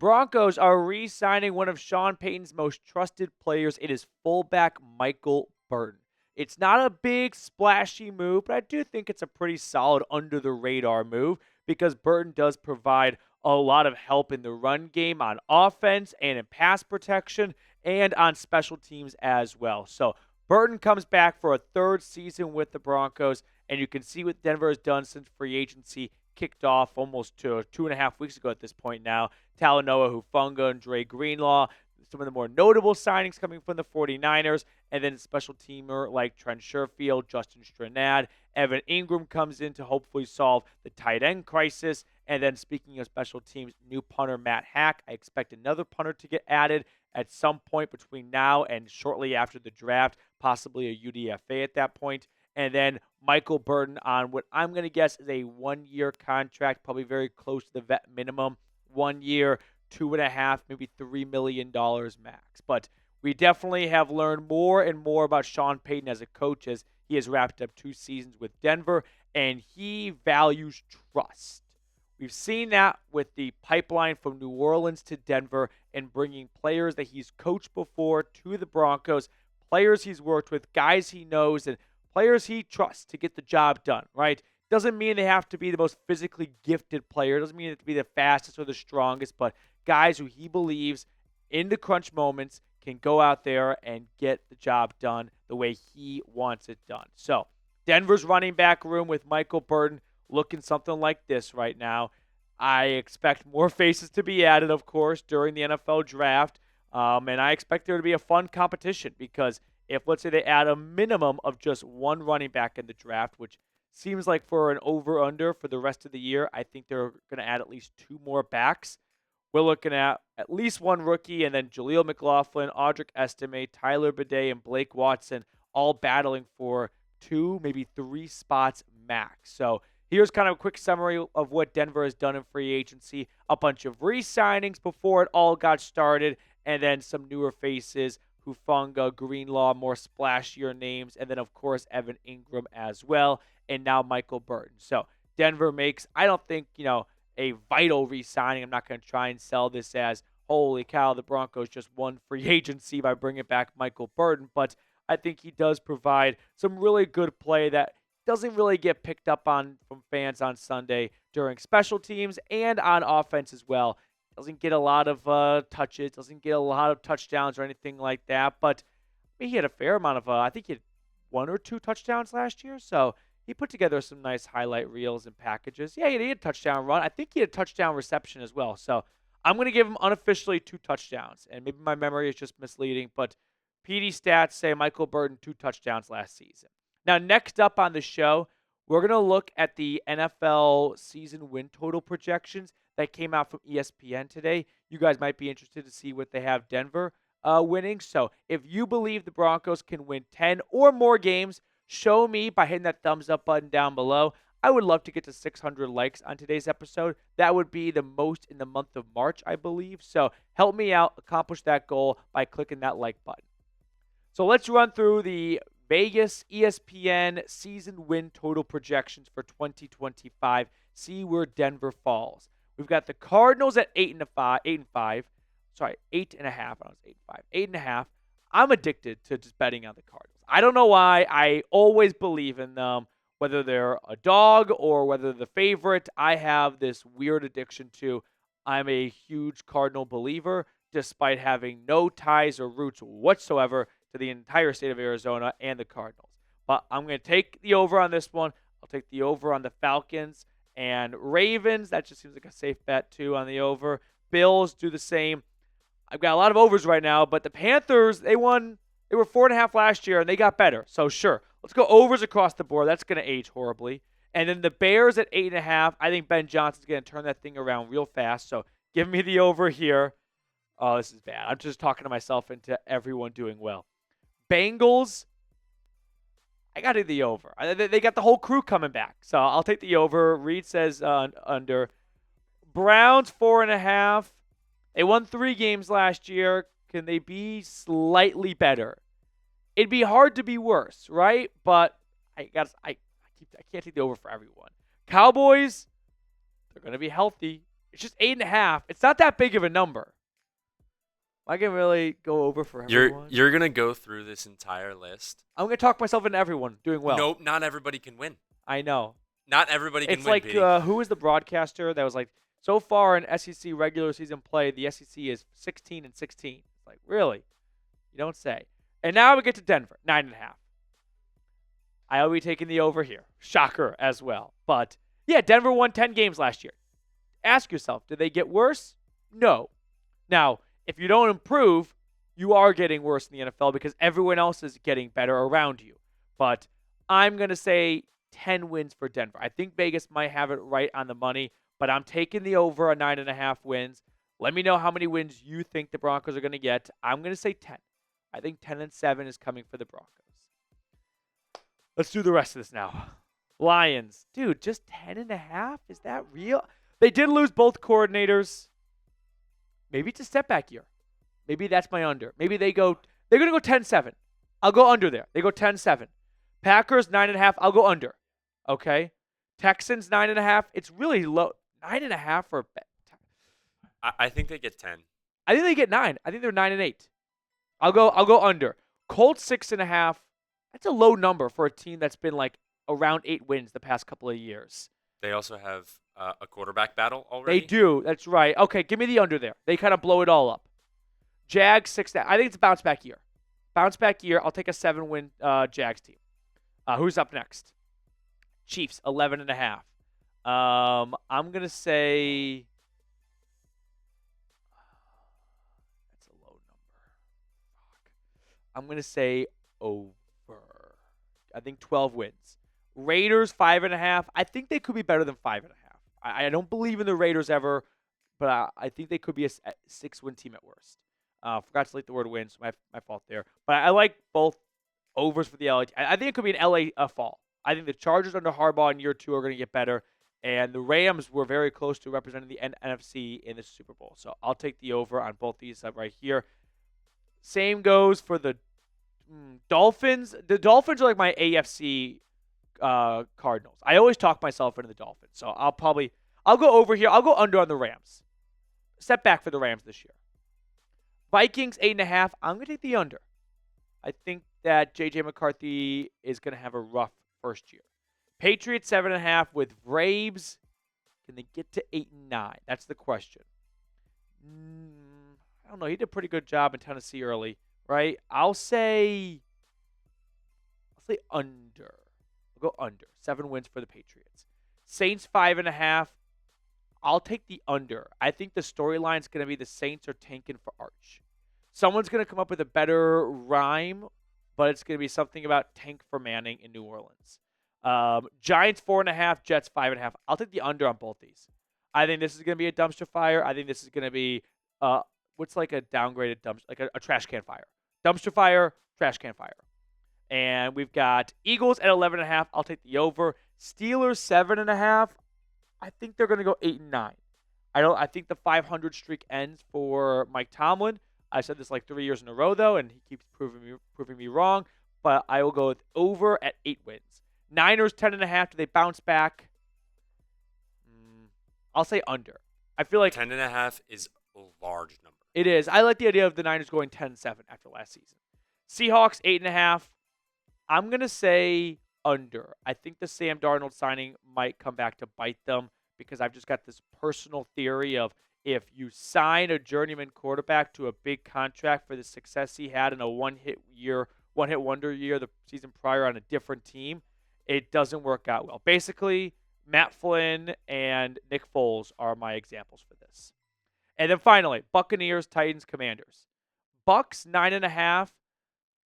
Broncos are re-signing one of Sean Payton's most trusted players. It is fullback Michael Burton. It's not a big splashy move, but I do think it's a pretty solid under-the-radar move because Burton does provide a lot of help in the run game on offense and in pass protection and on special teams as well. So Burton comes back for a third season with the Broncos, and you can see what Denver has done since free agency kicked off almost 2.5 weeks ago at this point now. Talanoa, Hufanga, and Greenlaw, some of the more notable signings coming from the 49ers, and then special teamer like Trent Sherfield, Justin Stranad. Evan Engram comes in to hopefully solve the tight end crisis. And then speaking of special teams, new punter Matt Hack. I expect another punter to get added at some point between now and shortly after the draft, possibly a UDFA at that point. And then Michael Burton on what I'm going to guess is a 1-year contract, probably very close to the vet minimum. 1 year, $2.5, maybe $3 million max. But we definitely have learned more and more about Sean Payton as a coach as he has wrapped up 2 seasons with Denver, and he values trust. We've seen that with the pipeline from New Orleans to Denver and bringing players that he's coached before to the Broncos, players he's worked with, guys he knows, and players he trusts to get the job done, right? Doesn't mean they have to be the most physically gifted player. Doesn't mean it to be the fastest or the strongest, but guys who he believes in the crunch moments can go out there and get the job done the way he wants it done. So Denver's running back room with Michael Burton looking something like this right now. I expect more faces to be added, of course, during the NFL draft. And I expect there to be a fun competition because if, let's say, they add a minimum of just one running back in the draft, which seems like for an over-under for the rest of the year, I think they're going to add at least 2 more backs. We're looking at least one rookie, and then Jaleel McLaughlin, Audric Estime, Tyler Bidet, and Blake Watson all battling for 2, maybe 3 spots max. So here's kind of a quick summary of what Denver has done in free agency. A bunch of re-signings before it all got started, and then some newer faces, Hufanga, Greenlaw, more splashier names, and then, of course, Evan Engram as well, and now Michael Burton. So Denver makes, I don't think, a vital re-signing. I'm not going to try and sell this as, holy cow, the Broncos just won free agency by bringing back Michael Burton, but I think he does provide some really good play that doesn't really get picked up on from fans on Sunday during special teams and on offense as well. Doesn't get a lot of touches, doesn't get a lot of touchdowns or anything like that, but he had a fair amount of, I think he had 1 or 2 touchdowns last year, so he put together some nice highlight reels and packages. Yeah, he had a touchdown run. I think he had a touchdown reception as well, so I'm going to give him unofficially 2 touchdowns, and maybe my memory is just misleading, but PD stats say Michael Burton 2 touchdowns last season. Now, next up on the show, we're going to look at the NFL season win total projections that came out from ESPN today. You guys might be interested to see what they have Denver winning. So if you believe the Broncos can win 10 or more games, show me by hitting that thumbs up button down below. I would love to get to 600 likes on today's episode. That would be the most in the month of March, I believe. So help me out accomplish that goal by clicking that like button. So let's run through the Vegas ESPN season win total projections for 2025. See where Denver falls. We've got the Cardinals at 8.5. Sorry, 8.5. I was 8.5. 8.5. I'm addicted to just betting on the Cardinals. I don't know why. I always believe in them, whether they're a dog or whether the favorite. I have this weird addiction to. I'm a huge Cardinal believer, despite having no ties or roots whatsoever to the entire state of Arizona and the Cardinals. But I'm going to take the over on this one. I'll take the over on the Falcons and Ravens. That just seems like a safe bet, too, on the over. Bills do the same. I've got a lot of overs right now, but the Panthers, they won. They were 4.5 last year, and they got better. So, sure, let's go overs across the board. That's going to age horribly. And then the Bears at 8.5. I think Ben Johnson's going to turn that thing around real fast. So, give me the over here. Oh, this is bad. I'm just talking to myself into everyone doing well. Bengals, I got to do the over. They got the whole crew coming back. So, I'll take the over. Reed says under. Browns, 4.5. They won 3 games last year. Can they be slightly better? It'd be hard to be worse, right? But I can't take the over for everyone. Cowboys, they're going to be healthy. It's just 8.5. It's not that big of a number. I can really go over for everyone. You're gonna go through this entire list. I'm gonna talk myself into everyone doing well. Nope, not everybody can win. I know. Not everybody can It's win. like Petey. who was the broadcaster that was like, so far in SEC regular season play, the SEC is 16-16. It's like, really? You don't say. And now we get to Denver, 9.5. I'll be taking the over here. Shocker as well. But yeah, Denver won 10 games last year. Ask yourself, did they get worse? No. Now, if you don't improve, you are getting worse in the NFL because everyone else is getting better around you. But I'm going to say 10 wins for Denver. I think Vegas might have it right on the money, but I'm taking the over on 9.5 wins. Let me know how many wins you think the Broncos are going to get. I'm going to say 10. I think 10-7 is coming for the Broncos. Let's do the rest of this now. Lions. Dude, just 10.5? Is that real? They did lose both coordinators. Maybe it's a step back year. Maybe that's my under. Maybe they're going to go 10-7. I'll go under there. They go 10-7. Packers, 9.5. I'll go under. Okay. Texans, 9.5. It's really low. 9.5 for. I think they get 10. I think they get 9. I think they're 9-8. I'll go under. Colts, 6.5. That's a low number for a team that's been like around 8 wins the past couple of years. They also have a quarterback battle already. They do. That's right. Okay, give me the under there. They kind of blow it all up. Jags, 6.5. I think it's a bounce back year. Bounce back year. I'll take a 7-win Jags team. Who's up next? Chiefs, 11.5. I'm going to say that's a low number. Fuck. I'm going to say over. I think 12 wins. Raiders, 5.5. I think they could be better than 5.5. I don't believe in the Raiders ever, but I think they could be a 6-win team at worst. Forgot to select the word win, so my fault there. But I like both overs for the LA. I think it could be an LA fall. I think the Chargers under Harbaugh in year 2 are going to get better, and the Rams were very close to representing the NFC in the Super Bowl. So I'll take the over on both these right here. Same goes for the Dolphins. The Dolphins are like my AFC Cardinals. I always talk myself into the Dolphins, so I'll go over here. I'll go under on the Rams. Step back for the Rams this year. Vikings, 8.5. I'm going to take the under. I think that J.J. McCarthy is going to have a rough first year. Patriots, 7.5 with Braves. Can they get to 8-9? That's the question. I don't know. He did a pretty good job in Tennessee early, right? I'll say under. I'll go under. 7 wins for the Patriots. Saints, 5.5. I'll take the under. I think the storyline is going to be the Saints are tanking for Arch. Someone's going to come up with a better rhyme, but it's going to be something about tank for Manning in New Orleans. Giants, 4.5. Jets, 5.5. I'll take the under on both these. I think this is going to be a dumpster fire. I think this is going to be what's like a downgraded dumpster, like a trash can fire. Dumpster fire, trash can fire. And we've got Eagles at 11.5. I'll take the over. Steelers, 7.5. I think they're going to go 8-9. I think the 500 streak ends for Mike Tomlin. I said this like 3 years in a row, though, and he keeps proving me wrong. But I will go with over at 8 wins. Niners, 10.5. Do they bounce back? I'll say under. I feel like 10.5 is a large number. It is. I like the idea of the Niners going 10-7 after last season. Seahawks, 8.5. I'm going to say under. I think the Sam Darnold signing might come back to bite them because I've just got this personal theory of if you sign a journeyman quarterback to a big contract for the success he had in a one-hit wonder year the season prior on a different team, it doesn't work out well. Basically, Matt Flynn and Nick Foles are my examples for this. And then finally, Buccaneers, Titans, Commanders. Bucks, 9.5.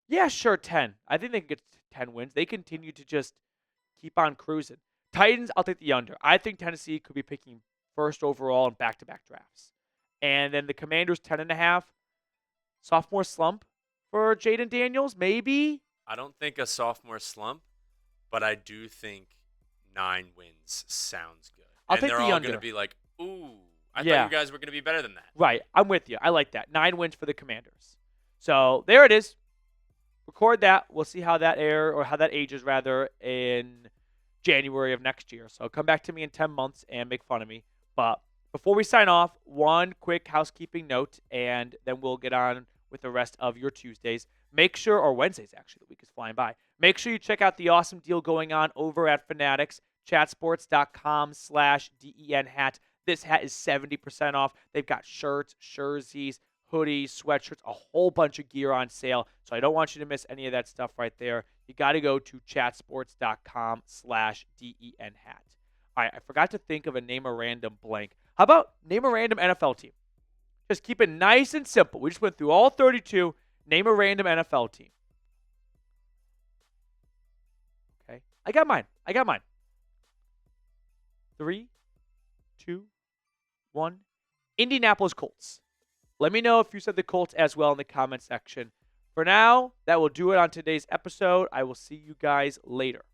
Yeah, sure, 10. I think they can get 10 wins. They continue to just keep on cruising. Titans, I'll take the under. I think Tennessee could be picking first overall in back-to-back drafts. And then the Commanders, 10.5. Sophomore slump for Jaden Daniels, maybe? I don't think a sophomore slump, but I do think 9 wins sounds good. I'll and take they're the all under. going to be like, ooh, I Yeah. thought you guys were going to be better than that. Right. I'm with you. I like that. 9 wins for the Commanders. So there it is. Record that. We'll see how that ages rather in January of next year. So come back to me in 10 months and make fun of me. But Before we sign off, one quick housekeeping note, and then we'll get on with the rest of your Tuesdays. Make sure, or Wednesdays actually, the week is flying by. Make sure you check out the awesome deal going on over at Fanatics, chatsports.com/DEN hat. This hat is 70% off. They've got shirts, jerseys, hoodies, sweatshirts, a whole bunch of gear on sale. So I don't want you to miss any of that stuff right there. You got to go to chatsports.com/DEN hat. All right, I forgot to think of a name a random blank. How about name a random NFL team? Just keep it nice and simple. We just went through all 32. Name a random NFL team. Okay. I got mine. 3, 2, 1. Indianapolis Colts. Let me know if you said the Colts as well in the comment section. For now, that will do it on today's episode. I will see you guys later.